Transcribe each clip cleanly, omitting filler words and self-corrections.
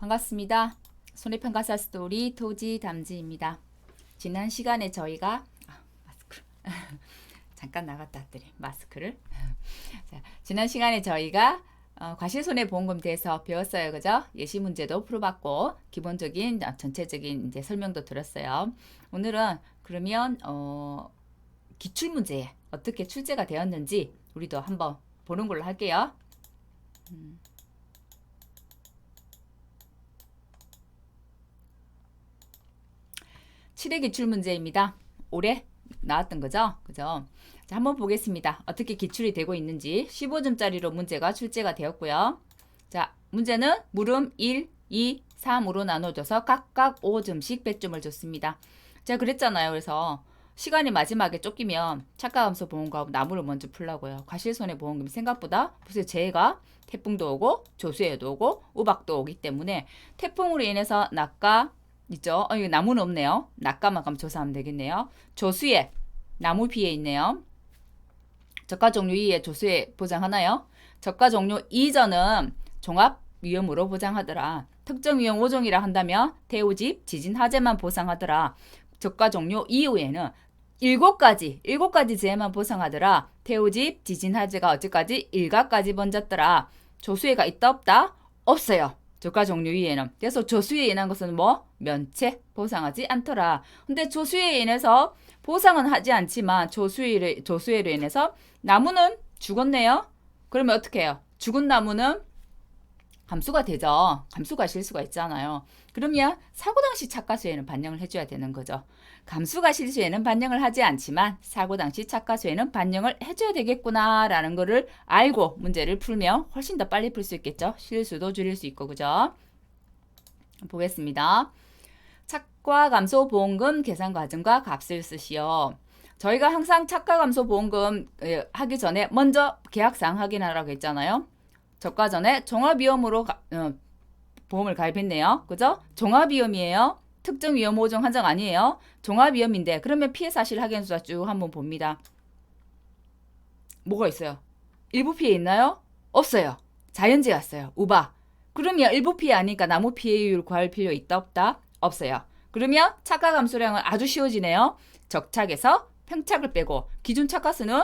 반갑습니다. 손해평가사 스토리 토지 담지입니다. 지난 시간에 저희가 마스크 잠깐 나갔다 왔더니 마스크를 자, 지난 시간에 저희가 과실손해보험금 대해서 배웠어요. 그죠? 예시 문제도 풀어봤고 기본적인 전체적인 이제 설명도 들었어요. 오늘은 그러면 기출문제에 어떻게 출제가 되었는지 우리도 한번 보는 걸로 할게요. 7회 기출문제입니다. 올해 나왔던 거죠? 그죠? 자, 한번 보겠습니다. 어떻게 기출이 되고 있는지 15점짜리로 문제가 출제가 되었고요. 자, 문제는 물음 1, 2, 3으로 나눠줘서 각각 5점씩 100점을 줬습니다. 제가 그랬잖아요. 그래서 시간이 마지막에 쫓기면 착가감소 보험과업 나무를 먼저 풀라고요. 과실손해보험금이 생각보다 벌써 재해가 태풍도 오고 조수해도 오고 우박도 오기 때문에 태풍으로 인해서 낙가 있죠. 이거 나무는 없네요. 낙가만 그럼 조사하면 되겠네요. 조수해 나무 피해 있네요. 저가 종류 2에 조수해 보장하나요? 저가 종류 이전은 종합 위험으로 보장하더라. 특정 위험 5종이라 한다면 대우집, 지진, 화재만 보상하더라. 저가 종류 이후에는 7가지 재해만 보상하더라. 태우집, 지진, 화재가 어제까지 일가까지 번졌더라. 조수해가 있다 없다? 없어요. 저가 종류 이에는. 그래서 조수해에 인한 것은 뭐? 면책 보상하지 않더라. 근데 조수해에 인해서 보상은 하지 않지만 조수해로 인해서 나무는 죽었네요. 그러면 어떻게 해요? 죽은 나무는 감수가 되죠. 감수가 실수가 있잖아요. 그러면 사고 당시 착가수에는 반영을 해줘야 되는 거죠. 감수가 실수에는 반영을 하지 않지만 사고 당시 착가수에는 반영을 해줘야 되겠구나 라는 거를 알고 문제를 풀면 훨씬 더 빨리 풀 수 있겠죠. 실수도 줄일 수 있고 그죠. 보겠습니다. 착과감소 보험금 계산 과정과 값을 쓰시오. 저희가 항상 착과감소 보험금 하기 전에 먼저 계약사항 확인하라고 했잖아요. 저가 전에 종합위험으로 보험을 가입했네요. 그죠? 종합위험이에요. 특정 위험 5종 한정 아니에요. 종합위험인데 그러면 피해 사실 확인수사 쭉 한번 봅니다. 뭐가 있어요? 일부 피해 있나요? 없어요. 자연재해 왔어요. 우박. 그러면 일부 피해 아니니까 나무 피해율 구할 필요 있다 없다? 없어요. 그러면 착가 감소량은 아주 쉬워지네요. 적착에서 평착을 빼고 기준 착가수는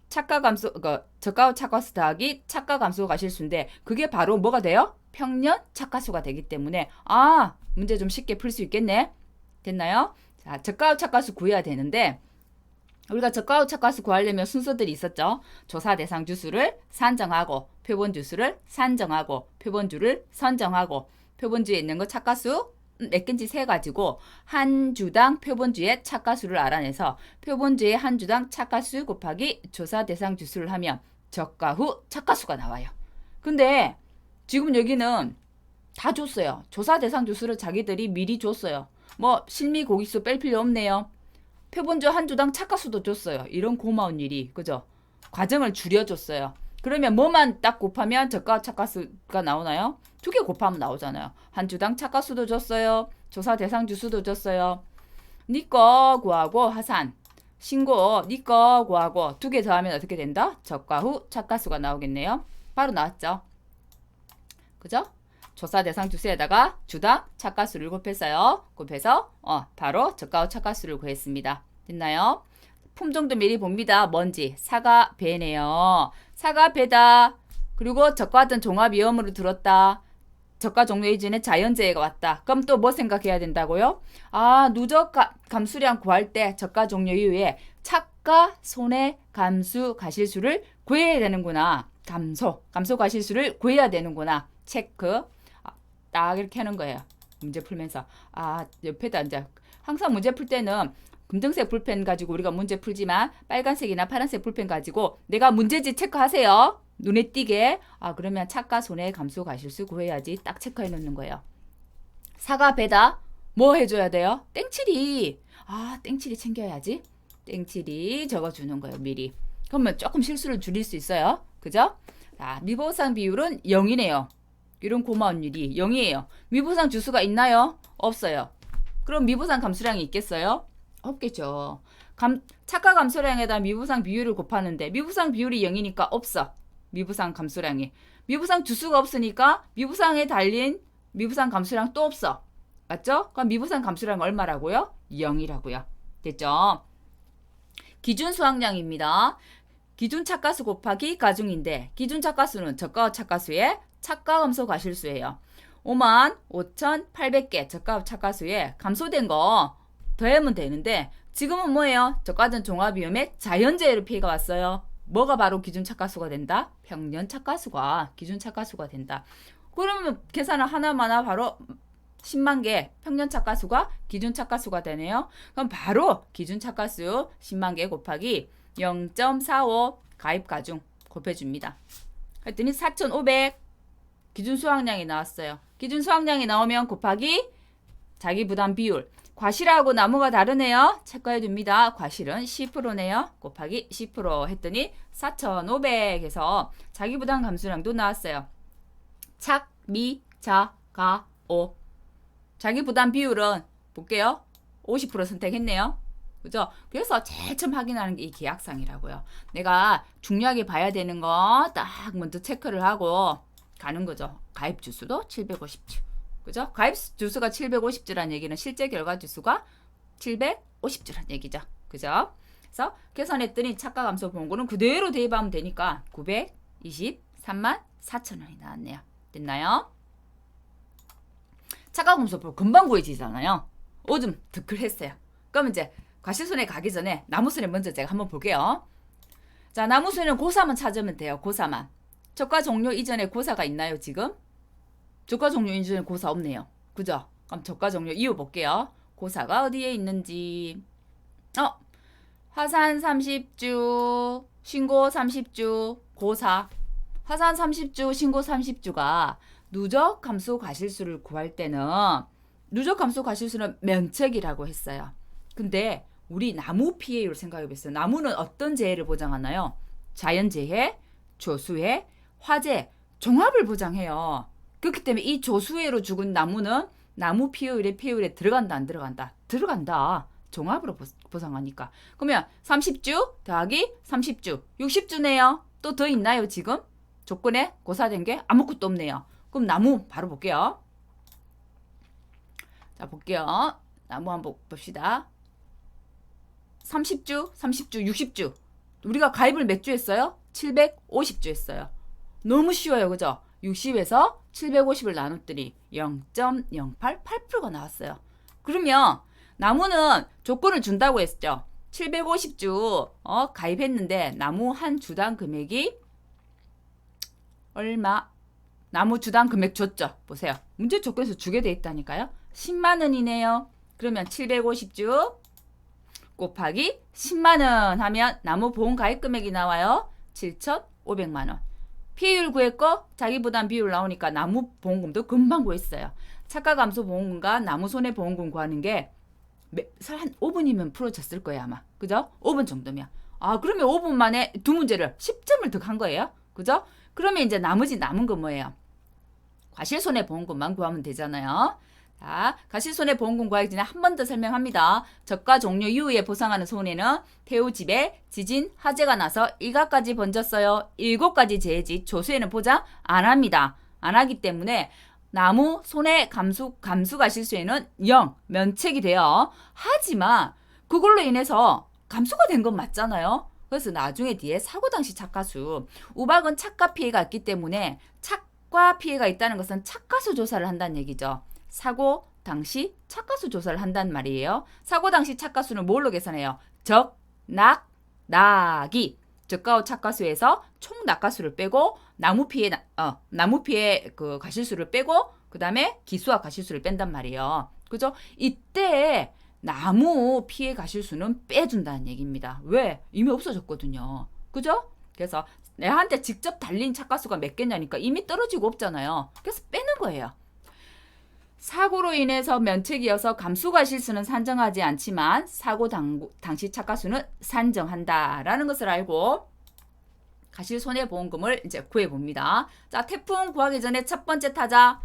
착가 감소, 저가 착가수 더하기 착가 감소가 실수인데 그게 바로 뭐가 돼요? 평년 착가수가 되기 때문에 문제 좀 쉽게 풀 수 있겠네. 됐나요? 자, 저가 착가수 구해야 되는데 우리가 저가 착가수 구하려면 순서들이 있었죠. 조사 대상 주수를 산정하고 표본 주수를 산정하고 표본주를 선정하고 표본주에 있는 거 착가수 몇 개인지 세 가지고 한 주당 표본주의 착가수를 알아내서 표본주의 한 주당 착가수 곱하기 조사 대상 주수를 하면 저가 후 착가수가 나와요. 근데 지금 여기는 다 줬어요. 조사 대상 주수를 자기들이 미리 줬어요. 뭐 실미 고기수 뺄 필요 없네요. 표본주 한 주당 착가수도 줬어요. 이런 고마운 일이 그죠? 과정을 줄여줬어요. 그러면 뭐만 딱 곱하면 저가 착가수가 나오나요? 2개 곱하면 나오잖아요. 한 주당 착가수도 줬어요. 조사 대상 주수도 줬어요. 니꺼 구하고 하산 신고 니꺼 구하고 2개 더하면 어떻게 된다? 저가 후 착가수가 나오겠네요. 바로 나왔죠. 그죠? 조사 대상 주수에다가 주당 착가수를 곱했어요. 곱해서 바로 저가 후 착가수를 구했습니다. 됐나요? 품종도 미리 봅니다. 뭔지 사과 배네요. 사과 배다. 그리고 저가 종합위험으로 들었다. 저가 종료 이전에 자연재해가 왔다. 그럼 또 뭐 생각해야 된다고요? 누적 감수량 구할 때 저가 종료 이후에 착가 손해 감수 과실수를 구해야 되는구나. 감소 과실수를 구해야 되는구나. 체크. 딱 이렇게 하는 거예요. 문제 풀면서 옆에다 이제 항상 문제 풀 때는 검정색 볼펜 가지고 우리가 문제 풀지만 빨간색이나 파란색 볼펜 가지고 내가 문제지 체크하세요. 눈에 띄게. 그러면 착가 손해 감수 과실수 구해야지. 딱 체크해 놓는 거예요. 사과 배다. 뭐 해줘야 돼요? 땡칠이. 땡칠이 챙겨야지. 땡칠이 적어주는 거예요. 미리. 그러면 조금 실수를 줄일 수 있어요. 그죠? 미보상 비율은 0이네요. 이런 고마운 일이 0이에요. 미보상 주수가 있나요? 없어요. 그럼 미보상 감수량이 있겠어요? 없겠죠. 착가 감소량에다 미부상 비율을 곱하는데 미부상 비율이 0이니까 없어. 미부상 감소량이. 미부상 주수가 없으니까 미부상에 달린 미부상 감수량 또 없어. 맞죠? 그럼 미부상 감수량 얼마라고요? 0이라고요. 됐죠? 기준 수확량입니다. 기준 착가수 곱하기 가중인데 기준 착가수는 저가 착가수의 착가 감소 과실수예요. 55,800개 저가 착가수에 감소된 거 더하면 되는데 지금은 뭐예요? 저가전 종합위험에 자연재해로 피해가 왔어요. 뭐가 바로 기준 착가수가 된다? 평년 착가수가 기준 착가수가 된다. 그러면 계산을 하나마나 바로 10만 개 평년 착가수가 기준 착가수가 되네요. 그럼 바로 기준 착가수 10만 개 곱하기 0.45 가입 가중 곱해줍니다. 그랬더니 4,500 기준 수확량이 나왔어요. 기준 수확량이 나오면 곱하기 자기 부담 비율. 과실하고 나무가 다르네요. 체크해줍니다. 과실은 10%네요. 곱하기 10% 했더니 4,500에서 자기 부담 감수량도 나왔어요. 착, 미, 자, 가, 오. 자기 부담 비율은 볼게요. 50% 선택했네요. 그죠? 그래서 제일 처음 확인하는 게 이 계약상이라고요. 내가 중요하게 봐야 되는 거 딱 먼저 체크를 하고 가는 거죠. 가입 주수도 750주. 그죠? 가입 주수가 750주라는 얘기는 실제 결과 주수가 750주라는 얘기죠. 그죠? 그래서 계산했더니 착가 감소 보험료는 그대로 대입하면 되니까 923만 4천 원이 나왔네요. 됐나요? 착가 감소 보험 금방 구해지잖아요. 오줌 득글했어요. 그럼 이제 과실손해 가기 전에 나무손해 먼저 제가 한번 볼게요. 자, 나무손해는 고사만 찾으면 돼요. 고사만. 저가 종료 이전에 고사가 있나요, 지금? 저가 종료 이전에 고사 없네요. 그죠? 그럼 저가 종료 이후 볼게요. 고사가 어디에 있는지. 화산 30주, 신고 30주, 고사. 화산 30주, 신고 30주가 누적 감수 과실수를 구할 때는 누적 감수 과실수는 면책이라고 했어요. 근데 우리 나무 피해율 생각해보세요. 나무는 어떤 재해를 보장하나요? 자연재해, 조수해, 화재, 종합을 보장해요. 그렇기 때문에 이 조수해로 죽은 나무는 나무 피해율에 들어간다 안 들어간다? 들어간다. 종합으로 보상하니까. 그러면 30주 더하기 30주 60주네요. 또 더 있나요 지금? 조건에 고사된 게 아무것도 없네요. 그럼 나무 바로 볼게요. 자 볼게요. 나무 한번 봅시다. 30주, 30주, 60주. 우리가 가입을 몇 주 했어요? 750주 했어요. 너무 쉬워요. 그죠? 60에서 750을 나눴더니 0.088%가 나왔어요. 그러면 나무는 조건을 준다고 했죠. 750주 가입했는데 나무 한 주당 금액이 얼마? 나무 주당 금액 줬죠. 보세요. 문제 조건에서 주게 돼 있다니까요. 10만 원이네요. 그러면 750주 곱하기 10만 원 하면 나무 보험 가입 금액이 나와요. 7,500만 원. 피해율 구했고 자기 부담 비율 나오니까 나무 보험금도 금방 구했어요. 착가 감소 보험금과 나무 손해 보험금 구하는 게 한 5분이면 풀어졌을 거예요 아마. 그죠? 5분 정도면. 그러면 5분 만에 두 문제를 10점을 득한 거예요. 그죠? 그러면 이제 나머지 남은 거 뭐예요? 과실손해보험금만 구하면 되잖아요. 자, 과실손해보험금 구하기 전에 한 번 더 설명합니다. 저가 종료 이후에 보상하는 손해는 태우집에 지진, 화재가 나서 일가까지 번졌어요. 7가지 재해지 조수에는 보장 안 합니다. 안 하기 때문에 나무 손해 감수 과실수에는 0 면책이 돼요. 하지만 그걸로 인해서 감수가 된 건 맞잖아요. 그래서 나중에 뒤에 사고 당시 착가수 우박은 착가 피해가 있기 때문에 착과 피해가 있다는 것은 착가수 조사를 한다는 얘기죠. 사고 당시 착가수 조사를 한단 말이에요. 사고 당시 착가수는 뭘로 계산해요? 적, 낙, 낙이 적가후 착가수에서 총 낙가수를 빼고 나무 피해 그 과실수를 빼고 그 다음에 기수와 과실수를 뺀단 말이에요. 그죠? 이때 나무 피해 과실수는 빼준다는 얘기입니다. 왜? 이미 없어졌거든요. 그죠? 그래서 내한테 직접 달린 착가수가 몇 개냐니까 이미 떨어지고 없잖아요. 그래서 빼는 거예요. 사고로 인해서 면책이어서 감수과실수는 산정하지 않지만 사고 당시 착가수는 산정한다라는 것을 알고 과실손해보험금을 이제 구해봅니다. 자, 태풍 구하기 전에 첫 번째 타자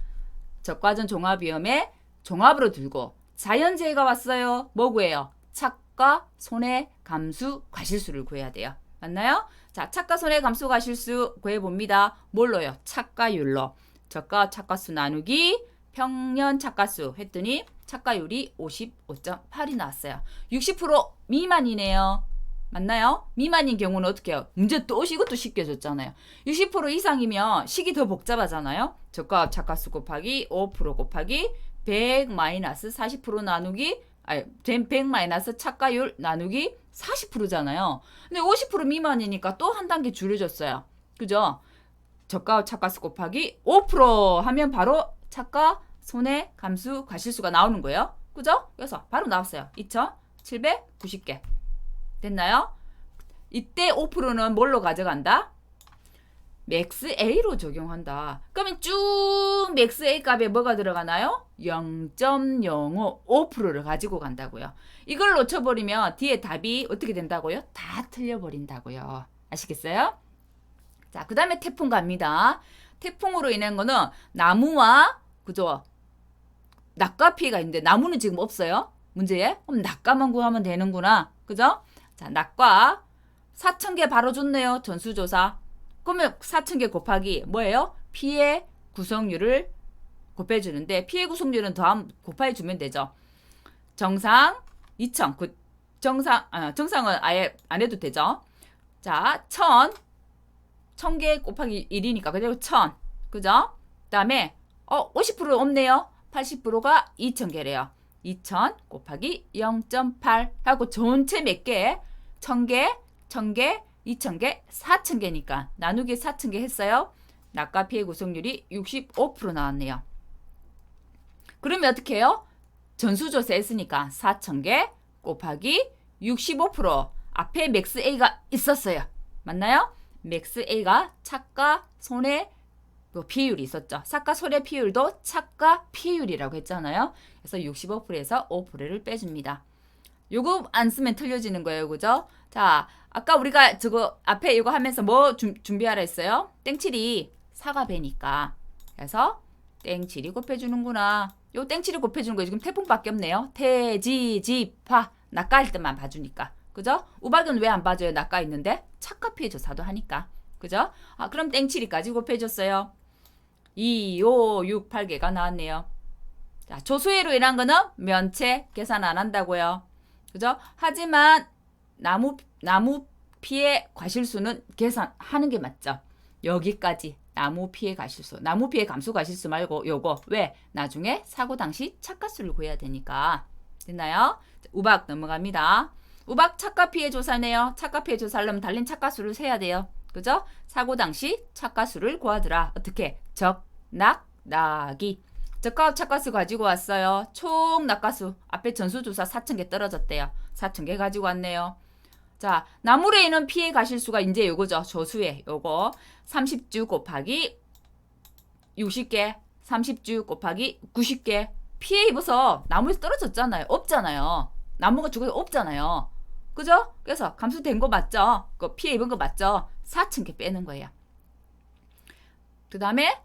적과전 종합위험에 종합으로 들고 자연재해가 왔어요. 뭐 구해요? 착가 손해 감수 과실수를 구해야 돼요. 맞나요? 자, 착가 손해 감수 과실수 구해봅니다. 뭘로요? 착가율로. 저가 착가수 나누기 평년 착가수 했더니 착가율이 55.8이 나왔어요. 60% 미만이네요. 맞나요? 미만인 경우는 어떻게 해요? 문제 또 이것도 쉽게 줬잖아요. 60% 이상이면 식이 더 복잡하잖아요. 적합 착가수 곱하기 5% 곱하기 100 마이너스 40% 나누기 100 마이너스 착가율 나누기 40%잖아요. 근데 50% 미만이니까 또 한 단계 줄여줬어요. 그죠? 저가 착가수 곱하기 5% 하면 바로 착가 손해 감수 과실수가 나오는 거예요. 그죠? 그래서 바로 나왔어요. 2790개. 됐나요? 이때 5%는 뭘로 가져간다? 맥스 A로 적용한다. 그러면 쭉 맥스 A 값에 뭐가 들어가나요? 0.05, 5%를 가지고 간다고요. 이걸 놓쳐버리면 뒤에 답이 어떻게 된다고요? 다 틀려버린다고요. 아시겠어요? 자, 그 다음에 태풍 갑니다. 태풍으로 인한 거는 나무와 그죠? 낙과 피해가 있는데 나무는 지금 없어요. 문제에. 그럼 낙과만 구하면 되는구나. 그죠? 자, 낙과 4,000개 바로 줬네요. 전수조사. 그러면 4,000개 곱하기 뭐예요? 피해 구성률을 곱해주는데 피해 구성률은 더하면 곱해주면 되죠. 정상 2,000. 정상은 아예 안 해도 되죠. 자, 1,000개 곱하기 1이니까 그대로 1,000. 그죠? 그 다음에 50% 없네요. 80%가 2,000개래요. 2,000 곱하기 0.8 하고 전체 몇 개? 1,000개, 1,000개, 2,000개, 4,000개니까 나누기 4,000개 했어요. 낙과 피해 구성률이 65% 나왔네요. 그러면 어떻게 해요? 전수조사 했으니까 4,000개 곱하기 65% 앞에 맥스 A가 있었어요. 맞나요? 맥스 A가 착가 손해 피해율이 있었죠. 착가 손해 피해율도 착가 피해율이라고 했잖아요. 그래서 65%에서 5%를 빼줍니다. 요거 안 쓰면 틀려지는 거예요. 그죠? 자, 아까 우리가 저거 앞에 이거 하면서 뭐 준비하라 했어요? 땡칠이 사과배니까. 그래서 땡칠이 곱해주는구나. 요 땡칠이 곱해주는 거 지금 태풍밖에 없네요. 태지지파 낙가일 때만 봐주니까. 그죠? 우박은 왜 안 봐줘요? 낙가 있는데? 착가 피해 조사도 하니까. 그죠? 그럼 땡칠이까지 곱해줬어요. 2, 5, 6, 8개가 나왔네요. 자, 조수해로 인한 거는 면체 계산 안 한다고요. 그죠? 하지만 나무 피해 과실수는 계산하는 게 맞죠. 여기까지 나무 피해 과실수. 나무 피해 감수 과실수 말고 요거 왜? 나중에 사고 당시 착가수를 구해야 되니까. 됐나요? 우박 넘어갑니다. 우박 착가 피해 조사네요. 착가 피해 조사하려면 달린 착가수를 세야 돼요. 그죠? 사고 당시 착가수를 구하더라. 어떻게? 적, 낙, 낙이. 적합 착가수 가지고 왔어요. 총 낙가수. 앞에 전수조사 4,000개 떨어졌대요. 4,000개 가지고 왔네요. 자, 나무로 인한 피해 가실수가 이제 요거죠. 조수에 요거 30주 곱하기 60개, 30주 곱하기 90개. 피해 입어서 나무에서 떨어졌잖아요. 없잖아요. 나무가 죽어서 없잖아요. 그죠? 그래서 감수된 거 맞죠? 그 피해 입은 거 맞죠? 4,000개 빼는 거예요. 그 다음에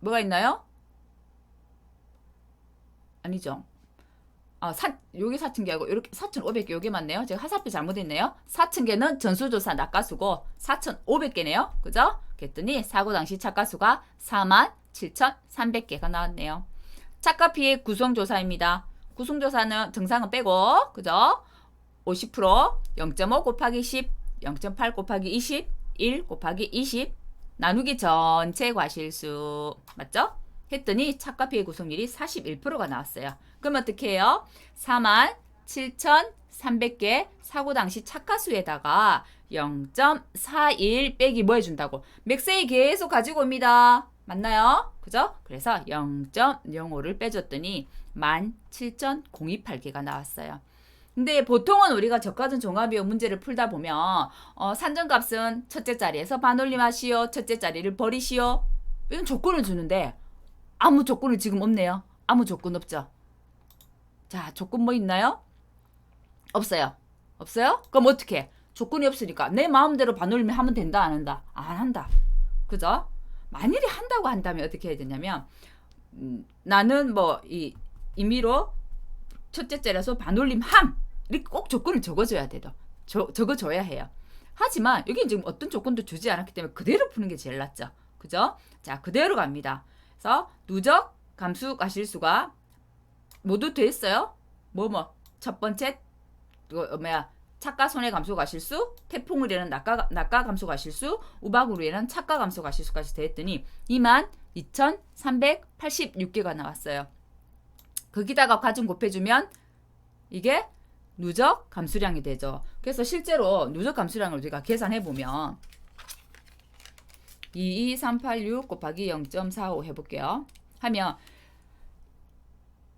뭐가 있나요? 아니죠. 여기 4,000개하고 이렇게 4,500개 여기 맞네요. 제가 하사표 잘못했네요. 4,000개는 전수조사 낙가수고 4,500개네요. 그죠? 그랬더니 사고 당시 착가수가 47,300개가 나왔네요. 착가 피해 구성조사입니다. 구성조사는 정상은 빼고 그죠? 50% 0.5 곱하기 10 0.8 곱하기 20 1 곱하기 20 나누기 전체 과실수 맞죠? 했더니 착가 피해 구성률이 41%가 나왔어요. 그럼 어떻게 해요? 47,300개 사고 당시 착가수에다가 0.41 빼기 뭐 해준다고? 맥세이 계속 가지고 옵니다. 맞나요? 그죠? 그래서 0.05를 빼줬더니 17,028개가 나왔어요. 근데 보통은 우리가 적가전 종합비용 문제를 풀다 보면 산정값은 첫째 자리에서 반올림하시오. 첫째 자리를 버리시오. 이런 조건을 주는데 아무 조건이 지금 없네요. 아무 조건 없죠. 자, 조건 뭐 있나요? 없어요. 없어요? 그럼 어떻게? 조건이 없으니까 내 마음대로 반올림 하면 된다 안 한다? 안 한다. 그죠? 만일에 한다고 한다면 어떻게 해야 되냐면 나는 뭐 임의로 첫째 자리에서 반올림 함 이렇게 꼭 조건을 적어줘야 돼도 적어줘야 해요. 하지만 여기 지금 어떤 조건도 주지 않았기 때문에 그대로 푸는 게 제일 낫죠. 그죠? 자, 그대로 갑니다. 그래서 누적 감수 가실수가 모두 됐어요. 첫 번째 착가 손해 감소 가실수, 태풍을 이는 낙가 감소 가실수, 우박으로 인한 착가 감소 가실수까지 더했더니 22,386개가 나왔어요. 거기다가 가중 곱해주면 이게 누적 감수량이 되죠. 그래서 실제로 누적 감수량을 우리가 계산해보면 22386 곱하기 0.45 해볼게요. 하면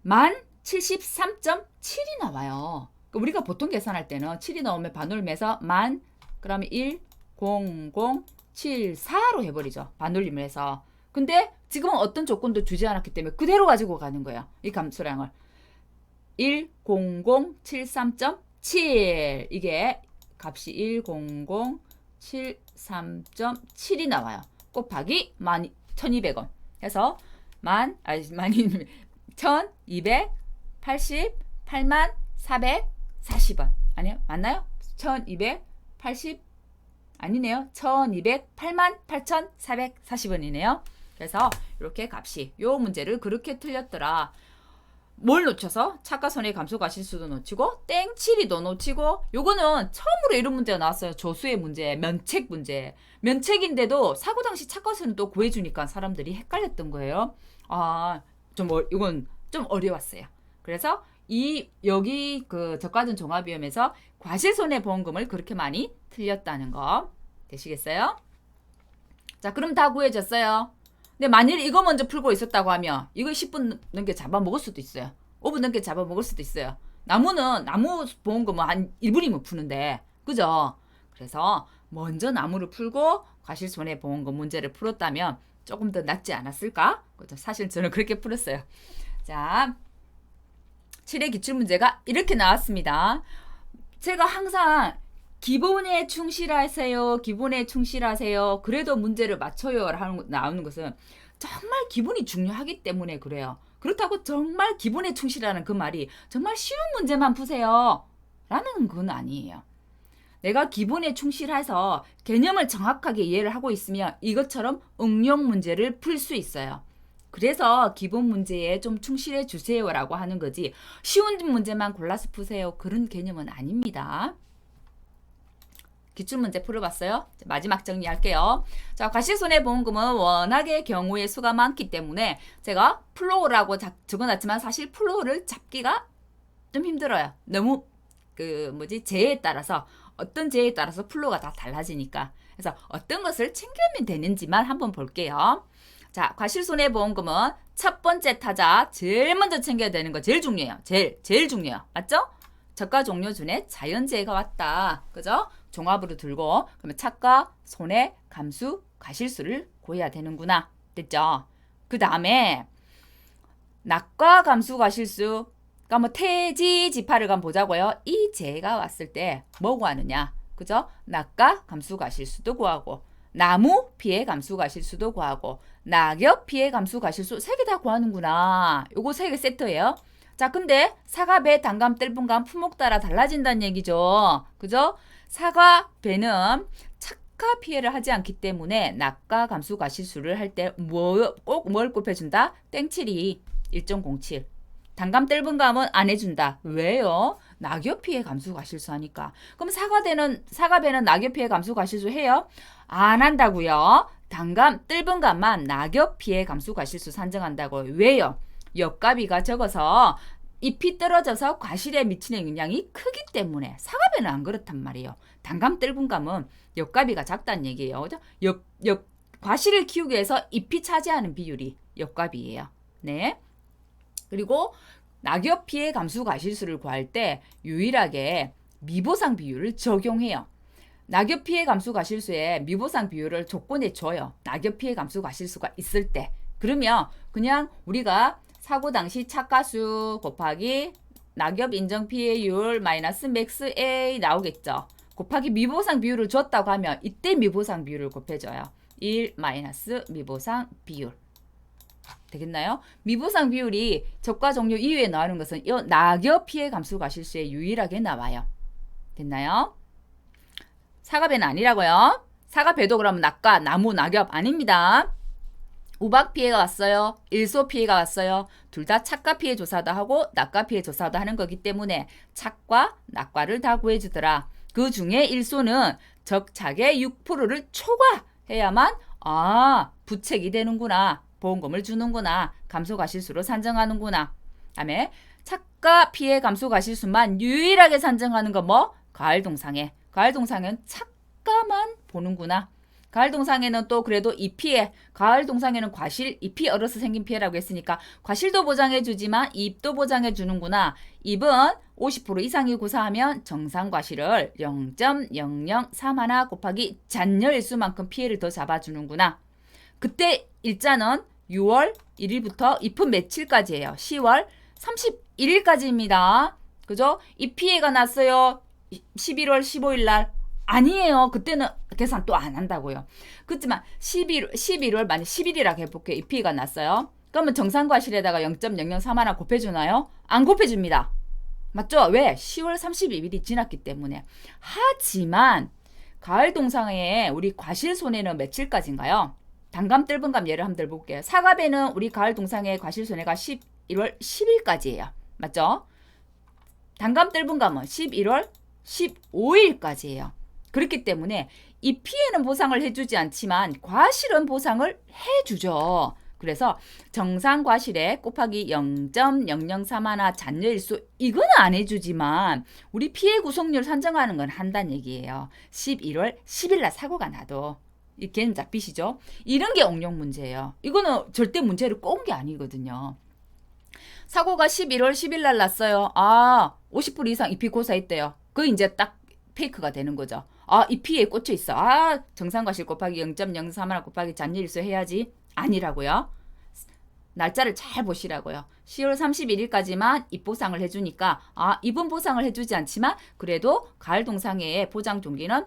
1073.7이 나와요. 우리가 보통 계산할 때는 7이 나오면 반올림해서 그러면 10074로 해버리죠. 반올림을 해서. 근데 지금은 어떤 조건도 주지 않았기 때문에 그대로 가지고 가는 거예요. 이 감수량을. 10073.7 이게 값이 10073.7이 나와요. 곱하기 1200원 해서 1288,440원 아니요? 맞나요? 1280 아니네요. 1208,440원이네요. 그래서 이렇게 값이 요 문제를 그렇게 틀렸더라. 뭘 놓쳐서? 착가손해 감소 가실수도 놓치고 땡칠이도 놓치고 요거는 처음으로 이런 문제가 나왔어요. 조수의 문제, 면책 문제. 면책인데도 사고 당시 착가손은 또 구해주니까 사람들이 헷갈렸던 거예요. 이건 좀 어려웠어요. 그래서 여기 그 저가전 종합위험에서 과실손해보험금을 그렇게 많이 틀렸다는 거 되시겠어요? 자, 그럼 다 구해졌어요. 근데 만일 이거 먼저 풀고 있었다고 하면 이거 10분 넘게 잡아먹을 수도 있어요. 5분 넘게 잡아먹을 수도 있어요. 나무 보험금은 한 1분이면 푸는데 그죠? 그래서 먼저 나무를 풀고 과실손해보험금 문제를 풀었다면 조금 더 낫지 않았을까? 사실 저는 그렇게 풀었어요. 자, 7회 기출문제가 이렇게 나왔습니다. 제가 항상 기본에 충실하세요. 기본에 충실하세요. 그래도 문제를 맞춰요. 나오는 것은 정말 기본이 중요하기 때문에 그래요. 그렇다고 정말 기본에 충실하는 그 말이 정말 쉬운 문제만 푸세요. 라는 건 아니에요. 내가 기본에 충실해서 개념을 정확하게 이해를 하고 있으면 이것처럼 응용 문제를 풀 수 있어요. 그래서 기본 문제에 좀 충실해 주세요라고 하는 거지 쉬운 문제만 골라서 푸세요. 그런 개념은 아닙니다. 기출문제 풀어봤어요. 마지막 정리할게요. 자, 과실손해보험금은 워낙에 경우의 수가 많기 때문에 제가 플로우라고 적어놨지만 사실 플로우를 잡기가 좀 힘들어요. 너무 재해에 따라서 어떤 재해에 따라서 플로우가 다 달라지니까. 그래서 어떤 것을 챙기면 되는지만 한번 볼게요. 자, 과실손해보험금은 첫 번째 타자 제일 먼저 챙겨야 되는 거 제일 중요해요. 제일 중요해요. 맞죠? 저가 종료 중에 자연재해가 왔다. 그죠? 종합으로 들고 그러면 착가, 손해, 감수, 과실수를 구해야 되는구나. 됐죠? 그 다음에 낙과 감수, 과실수 그러니까 태지 지파를 한번 보자고요. 이 재해가 왔을 때 뭐 구하느냐? 그죠? 낙과 감수, 과실수도 구하고 나무 피해 감수, 과실수도 구하고 낙엽 피해 감수, 과실수 3개 다 구하는구나. 요거 3개 세트예요. 자, 근데 사과, 배, 단감, 땔감감 품목 따라 달라진다는 얘기죠. 그죠? 사과, 배는 착가 피해를 하지 않기 때문에 낙과 감수, 과실수를 할 때 꼭 뭘 곱해준다? 땡칠이 1.07. 단감, 땔감은 안 해준다. 왜요? 낙엽 피해 감수, 과실수 하니까. 그럼 사과, 배는 낙엽 피해 감수, 과실수 해요? 안 한다고요. 단감, 땔감만 낙엽 피해 감수, 과실수 산정한다고. 왜요? 역가비가 적어서 잎이 떨어져서 과실에 미치는 영향이 크기 때문에. 사과배는 안 그렇단 말이에요. 단감, 땔감은 역가비가 작다는 얘기예요. 그죠? 과실을 키우기 위해서 잎이 차지하는 비율이 역가비예요. 네. 그리고 낙엽 피해 감수, 과실수를 구할 때 유일하게 미보상 비율을 적용해요. 낙엽 피해 감수, 과실수에 미보상 비율을 조건에 줘요. 낙엽 피해 감수, 과실수가 있을 때. 그러면 그냥 우리가 사고 당시 착가수 곱하기 낙엽 인정 피해율 마이너스 맥스 A 나오겠죠. 곱하기 미보상 비율을 줬다고 하면 이때 미보상 비율을 곱해줘요. 1 마이너스 미보상 비율. 되겠나요? 미보상 비율이 적과 종료 이후에 나오는 것은 이 낙엽 피해 감수, 과실수에 유일하게 나와요. 됐나요? 사과배는 아니라고요. 사과배도 그러면 낙과, 나무, 낙엽 아닙니다. 우박 피해가 왔어요. 일소 피해가 왔어요. 둘 다 착가 피해 조사도 하고 낙과 피해 조사도 하는 거기 때문에 착과 낙과를 다 구해주더라. 그 중에 일소는 적착의 6%를 초과해야만 부책이 되는구나. 보험금을 주는구나. 감소가실수로 산정하는구나. 다음에 착가 피해 감소가실수만 유일하게 산정하는 거 뭐? 가을동상해. 가을동상해는 착가만 보는구나. 가을동상해는 또 그래도 이 피해, 가을동상해는 과실, 잎이 얼어서 생긴 피해라고 했으니까 과실도 보장해주지만 잎도 보장해주는구나. 잎은 50% 이상이 고사하면 정상과실을 0.0031 곱하기 잔여일수만큼 피해를 더 잡아주는구나. 그때 일자는 6월 1일부터 잎은 며칠까지예요? 10월 31일까지입니다. 그죠? 이 피해가 났어요. 11월 15일 날. 아니에요. 그때는 계산 또 안 한다고요. 그렇지만 11월 만약 10일이라고 해볼게요. 이 피해가 났어요. 그러면 정상과실에다가 0.0031 곱해주나요? 안 곱해줍니다. 맞죠? 왜? 10월 31일이 지났기 때문에. 하지만 가을 동상에 우리 과실 손해는 며칠까지인가요? 단감 뜰분감 예를 한번 들어볼게요. 사갑에는 우리 가을 동상의 과실 손해가 11월 10일까지예요. 맞죠? 단감 뜰분감은 11월 15일까지예요. 그렇기 때문에 이 피해는 보상을 해주지 않지만 과실은 보상을 해주죠. 그래서 정상과실에 곱하기 0.0031 잔여일수 이거는 안 해주지만 우리 피해 구속률 산정하는 건 한다는 얘기예요. 11월 10일 날 사고가 나도 이렇게는 잡히시죠? 이런 게 옹력 문제예요. 이거는 절대 문제를 꼬은 게 아니거든요. 사고가 11월 10일 날 났어요. 50% 이상 입피 고사했대요. 그 이제 딱 페이크가 되는 거죠. 이 피해에 꽂혀 있어. 정상과실 곱하기 0.031 곱하기 잔여일수 해야지. 아니라고요. 날짜를 잘 보시라고요. 10월 31일까지만 입보상을 해주니까 입은 보상을 해주지 않지만 그래도 가을 동상해의 보장 종기는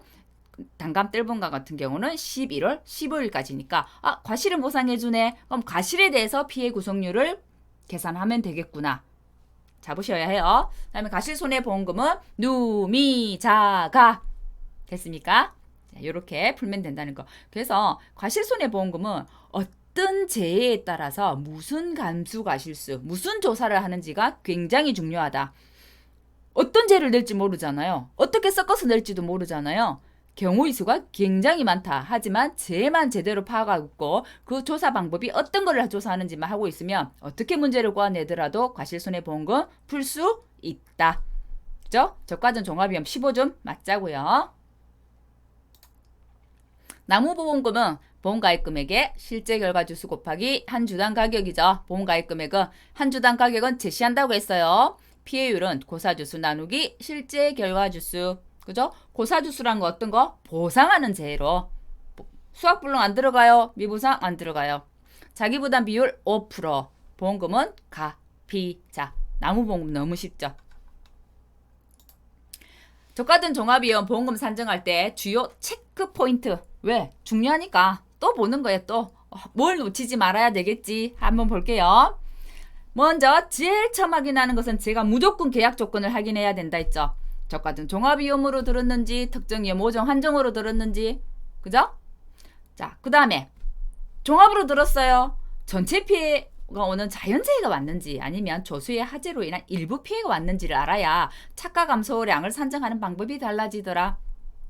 단감 뜰분감 같은 경우는 11월 15일까지니까 과실은 보상해주네. 그럼 과실에 대해서 피해 구속률을 계산하면 되겠구나. 잡으셔야 해요. 그 다음에 과실손해보험금은 누미자가 됐습니까? 이렇게 풀면 된다는 거. 그래서 과실손해보험금은 어떤 재해에 따라서 무슨 감수과실수, 무슨 조사를 하는지가 굉장히 중요하다. 어떤 재를 낼지 모르잖아요. 어떻게 섞어서 낼지도 모르잖아요. 경우의 수가 굉장히 많다. 하지만 재만 제대로 파악하고 있고 그 조사 방법이 어떤 거를 조사하는지만 하고 있으면 어떻게 문제를 구해내더라도 과실손해보험금 풀 수 있다. 그죠? 저가전 종합위험 15점 맞자고요. 나무보험금은 보험가입금액의 실제 결과주수 곱하기 한 주당 가격이죠. 보험가입금액은 한 주당 가격은 제시한다고 했어요. 피해율은 고사주수 나누기 실제 결과주수. 그죠? 고사주수란 거 어떤 거? 보상하는 재로. 수학불능 안 들어가요. 미보상 안 들어가요. 자기부담 비율 5%. 보험금은 가, 비, 자. 나무보험금 너무 쉽죠? 저가전 종합위험 보험금 산정할 때 주요 체크 포인트. 왜? 중요하니까 또 보는 거예요. 또 뭘 놓치지 말아야 되겠지. 한번 볼게요. 먼저 제일 처음 확인하는 것은 제가 무조건 계약 조건을 확인해야 된다 했죠. 저가전 종합위험으로 들었는지 특정위험 5종 한정으로 들었는지 그죠? 자, 그 다음에 종합으로 들었어요. 전체 피해가 오는 자연재해가 왔는지 아니면 조수의 하재로 인한 일부 피해가 왔는지를 알아야 착가 감소량을 산정하는 방법이 달라지더라.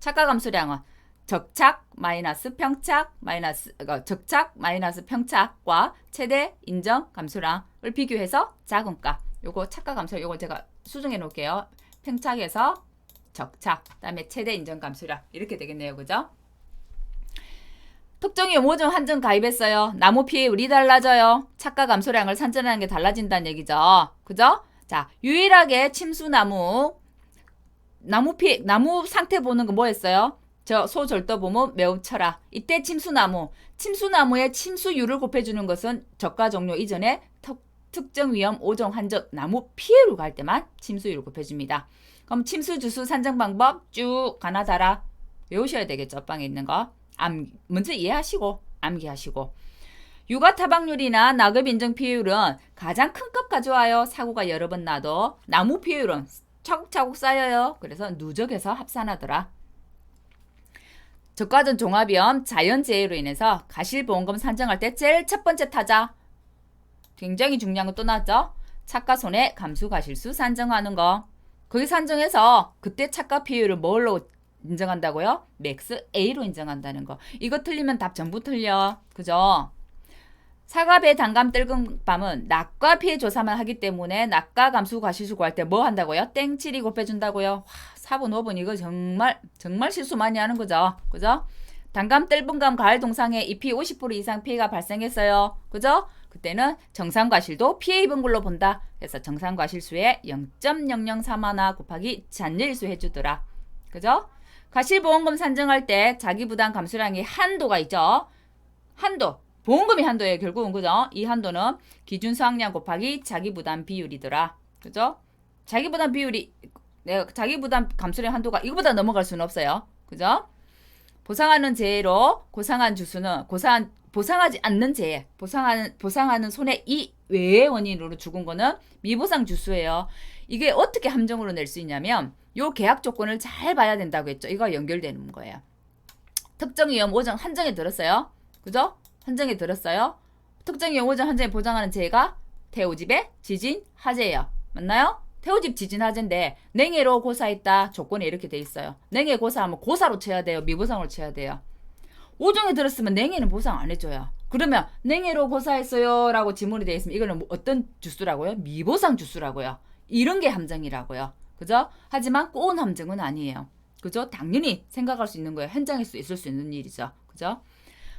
착가 감소량은 적착 마이너스 평착 마이너스 적착 마이너스 평착과 최대 인정 감소량을 비교해서 작은 값. 요거 착가 감소 요거 제가 수정해 놓을게요. 평착에서 적착, 그다음에 최대 인정 감소량 이렇게 되겠네요. 그죠? 특정위험 5종 한정 가입했어요. 나무 피해율이 달라져요. 착가 감소량을 산정하는 게 달라진다는 얘기죠. 그죠? 자, 유일하게 침수나무 나무 상태 보는 거 뭐였어요? 저 소절도보면 매우 철아. 이때 침수나무의 침수율을 곱해주는 것은 저가 종료 이전에 특정위험 5종 한정 나무 피해로 갈 때만 침수율을 곱해줍니다. 그럼 침수주수 산정 방법 쭉 가나다라 외우셔야 되겠죠. 빵에 있는 거. 먼저 이해하시고 암기하시고. 육아 타박률이나 나급 인정 피해율은 가장 큰 값 가져와요. 사고가 여러 번 나도. 나무 피해율은 차곡차곡 쌓여요. 그래서 누적해서 합산하더라. 저가전 종합위험 자연재해로 인해서 과실보험금 산정할 때 제일 첫 번째 타자 굉장히 중요한 거 또 나왔죠. 차가 손해 감수 과실수 산정하는 거. 거기 산정해서 그때 차가 비율을 뭘로 인정한다고요? 맥스 A로 인정한다는 거. 이거 틀리면 답 전부 틀려. 그죠? 사과, 배, 단감, 뜰금밤은 낙과 피해 조사만 하기 때문에 낙과 감수 과실수 구할 때 뭐 한다고요? 땡칠이 곱해준다고요. 와, 4번, 5번 이거 정말 실수 많이 하는 거죠. 그죠? 단감, 뜰금감, 가을 동상에 잎이 50% 이상 피해가 발생했어요. 그죠? 그때는 정상과실도 피해 입은 걸로 본다. 그래서 정상과실수에 0.003하나 곱하기 잔여일수 해주더라. 그죠? 과실보험금 산정할 때 자기부담 감수량의 한도가 있죠. 한도. 보험금이 한도예요. 결국은 그죠? 이 한도는 기준 수확량 곱하기 자기부담 비율이더라. 그죠? 자기부담 비율이 내가 자기부담 감수량 한도가 이거보다 넘어갈 수는 없어요. 그죠? 보상하는 재해로 고상한 주수는 보상하지 않는 재해, 보상하는 손해 이 외의 원인으로 죽은 거는 미보상 주수예요. 이게 어떻게 함정으로 낼 수 있냐면 요 계약 조건을 잘 봐야 된다고 했죠. 이거 연결되는 거예요. 특정 위험 오정 한정에 들었어요. 그죠? 한정에 들었어요. 특정 위험 오정 한정에 보장하는 재해가 태우집의 지진 화재예요. 맞나요? 태우집 지진 화재인데 냉해로 고사했다. 조건이 이렇게 돼 있어요. 냉해 고사하면 고사로 쳐야 돼요. 미보상으로 쳐야 돼요. 오정에 들었으면 냉해는 보상 안 해줘요. 그러면 냉해로 고사했어요 라고 지문이 되어 있으면 이거는 어떤 주수라고요? 미보상 주수라고요. 이런 게 함정이라고요. 그죠? 하지만 꼬운 함정은 아니에요. 그죠? 당연히 생각할 수 있는 거예요. 현장에서 있을 수 있는 일이죠. 그죠?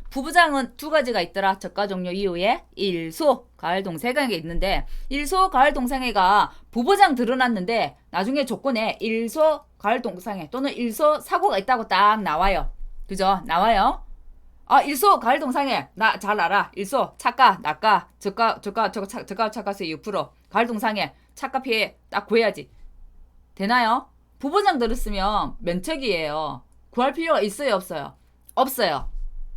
부부장은 두 가지가 있더라. 저가 종료 이후에 일소 가을 동생에게 있는데 일소 가을 동생애가 부부장 드러났는데 나중에 조건에 일소 가을 동생애 또는 일소 사고가 있다고 딱 나와요. 그죠? 나와요. 아, 일소 가을 동상에 나 잘 알아. 일소 차가 낙가 저가 차가세 6% 가을 동상에 차가 피해 딱 구해야지. 되나요? 부부장 들었으면 면책이에요. 구할 필요가 있어요, 없어요? 없어요.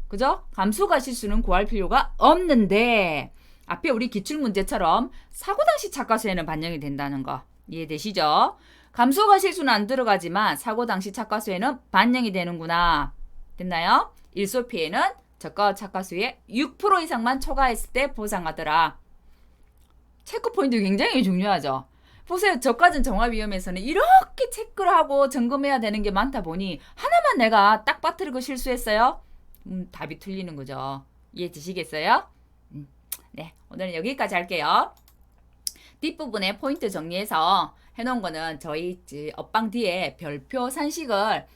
그죠? 감수과실수는 구할 필요가 없는데 앞에 우리 기출문제처럼 사고 당시 차가수에는 반영이 된다는 거 이해되시죠? 감수과실수는 안 들어가지만 사고 당시 차가수에는 반영이 되는구나. 됐나요? 일소 피해는 저가 차가수의 6% 이상만 초과했을 때 보상하더라. 체크 포인트 굉장히 중요하죠. 보세요. 저가전 종합위험에서는 이렇게 체크를 하고 점검해야 되는 게 많다 보니 하나만 내가 딱 빠뜨리고 실수했어요. 답이 틀리는 거죠. 이해되시겠어요? 네, 오늘은 여기까지 할게요. 뒷부분에 포인트 정리해서 해놓은 거는 저희 업방 뒤에 별표 산식을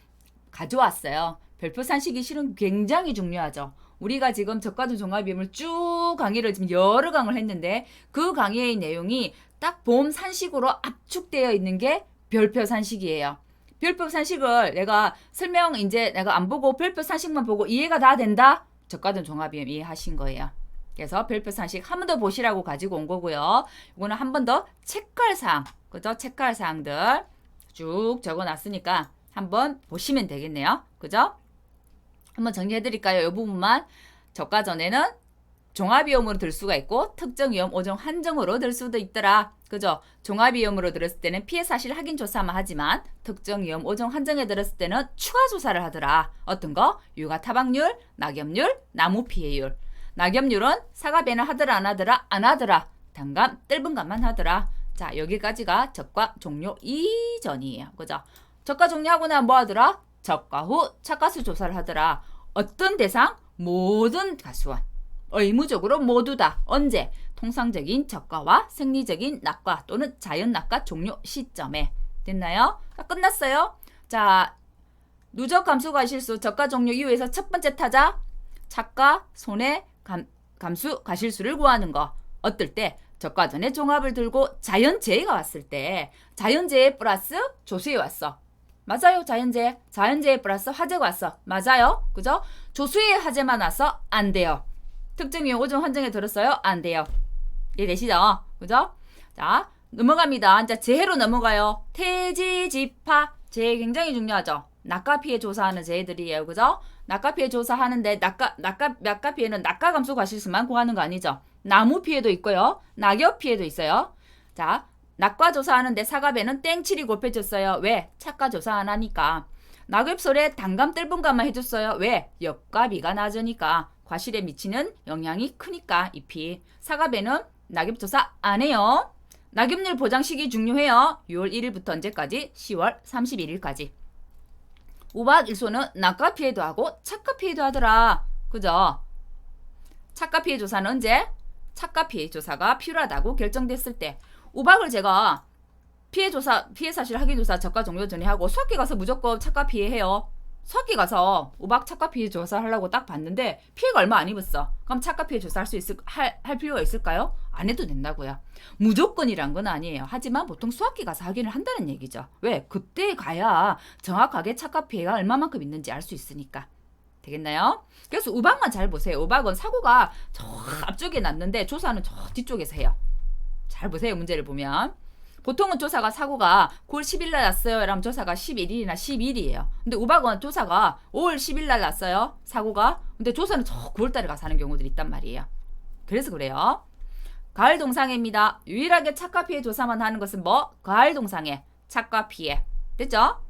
가져왔어요. 별표 산식이 실은 굉장히 중요하죠. 우리가 지금 저가전 종합위험을 쭉 강의를 지금 여러 강을 했는데 그 강의의 내용이 딱 보험 산식으로 압축되어 있는 게 별표 산식이에요. 별표 산식을 내가 설명 이제 내가 안 보고 별표 산식만 보고 이해가 다 된다? 저가전 종합위험 이해하신 거예요. 그래서 별표 산식 한 번 더 보시라고 가지고 온 거고요. 이거는 한 번 더 체크할 사항, 그죠? 체크할 사항들 쭉 적어놨으니까 한번 보시면 되겠네요. 그죠? 한번 정리해 드릴까요? 이 부분만. 저가전에는 종합위험으로 들 수가 있고 특정위험 오정 한정으로 들 수도 있더라. 그죠? 종합위험으로 들었을 때는 피해 사실 확인 조사만 하지만 특정위험 오정 한정에 들었을 때는 추가 조사를 하더라. 어떤 거? 육아 타박률, 낙엽률, 나무 피해율. 낙엽률은 사과배는 하더라 안 하더라? 안 하더라. 단감, 뜰분감만 하더라. 자, 여기까지가 적과 종료 이전이에요. 그죠? 적과 종료하고 나면 뭐 하더라? 적과 후 차가수 조사를 하더라. 어떤 대상? 모든 가수원. 의무적으로 모두 다. 언제? 통상적인 적과와 생리적인 낙과 또는 자연 낙과 종료 시점에. 됐나요? 끝났어요? 자, 누적 감수 과실수 적과 종료 이후에서 첫 번째 타자 차가 손해 감수 과실수를 구하는 거. 어떨 때? 적과전에 종합을 들고 자연재해가 왔을 때 자연재해 플러스 조수해 왔어. 맞아요. 자연재해 플러스 화재가 왔어. 맞아요. 그죠? 조수의 화재만 와서 안 돼요. 특정위험 오정 한정에 들었어요? 안 돼요. 이해되시죠? 그죠? 자, 넘어갑니다. 이제 재해로 넘어가요. 태지지파. 재해 굉장히 중요하죠. 낙가 피해 조사하는 재해들이에요. 그죠? 낙가 피해 조사하는데 낙가 피해는 낙가 감수 과실수만 구하는 거 아니죠. 나무 피해도 있고요. 낙엽 피해도 있어요. 자, 낙과 조사하는데 사과배는 땡칠이 곱해졌어요. 왜? 차가 조사 안 하니까. 낙엽솔에 단감 뜰분감만 해줬어요. 왜? 엽과 비가 낮으니까. 과실에 미치는 영향이 크니까 잎이. 사과배는 낙엽 조사 안 해요. 낙엽률 보장 시기 중요해요. 6월 1일부터 언제까지? 10월 31일까지. 우박 일소는 낙과 피해도 하고 착과 피해도 하더라. 그죠? 착과 피해 조사는 언제? 착과 피해 조사가 필요하다고 결정됐을 때. 우박을 제가 피해 사실 확인 조사 저가 종료 전에 하고 수학기 가서 무조건 착과 피해 해요. 수학기 가서 우박 착과 피해 조사하려고 딱 봤는데 피해가 얼마 안 입었어. 그럼 착과 피해 조사할 수 할 필요가 있을까요? 안 해도 된다고요. 무조건이란 건 아니에요. 하지만 보통 수학기 가서 확인을 한다는 얘기죠. 왜? 그때 가야 정확하게 착과 피해가 얼마만큼 있는지 알 수 있으니까. 되겠나요? 그래서 우박만 잘 보세요. 우박은 사고가 저 앞쪽에 났는데 조사는 저 뒤쪽에서 해요. 잘 보세요. 문제를 보면. 보통은 조사가 사고가 9월 10일 날 났어요. 그럼 조사가 11일이나 12일이에요. 근데 우박은 조사가 5월 10일 날 났어요. 사고가. 근데 조사는 저 9월 달에 가서 하는 경우들이 있단 말이에요. 그래서 그래요. 가을 동상해입니다. 유일하게 착과 피해 조사만 하는 것은 뭐? 가을 동상해. 착과 피해. 됐죠?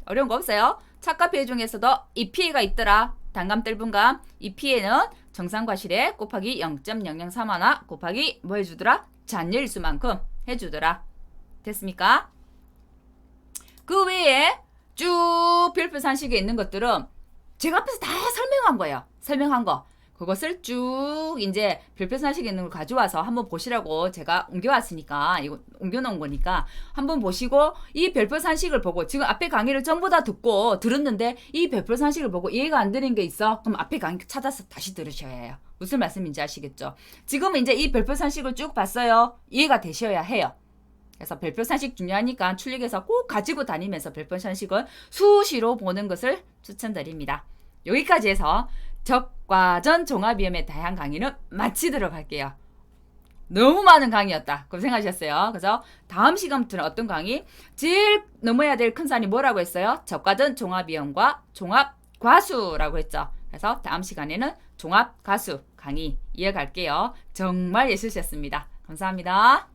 어려운 거 없어요. 착과 피해 중에서도 이 피해가 있더라. 단감 뜰분감. 이 피해는 정상과실에 곱하기 0.0031 곱하기 뭐 해주더라? 잔여일수만큼 해주더라. 됐습니까? 그 외에 쭉 별표 산식에 있는 것들은 제가 앞에서 다 설명한 거예요. 설명한 거. 그것을 쭉 이제 별표 산식에 있는 걸 가져와서 한번 보시라고 제가 옮겨왔으니까 이거 옮겨놓은 거니까 한번 보시고 이 별표 산식을 보고 지금 앞에 강의를 전부 다 듣고 들었는데 이 별표 산식을 보고 이해가 안 되는 게 있어? 그럼 앞에 강의 찾아서 다시 들으셔야 해요. 무슨 말씀인지 아시겠죠? 지금 이제 이 별표 산식을 쭉 봤어요. 이해가 되셔야 해요. 그래서 별표 산식 중요하니까 출력해서 꼭 가지고 다니면서 별표 산식을 수시로 보는 것을 추천드립니다. 여기까지 해서 적과전 종합위험의 다양한 강의는 마치도록 할게요. 너무 많은 강의였다. 고생하셨어요. 그래서 다음 시간부터는 어떤 강의? 제일 넘어야 될 큰 산이 뭐라고 했어요? 적과전 종합위험과 종합과수라고 했죠. 그래서 다음 시간에는 종합과수 강의 이어갈게요. 정말 예술이었습니다. 감사합니다.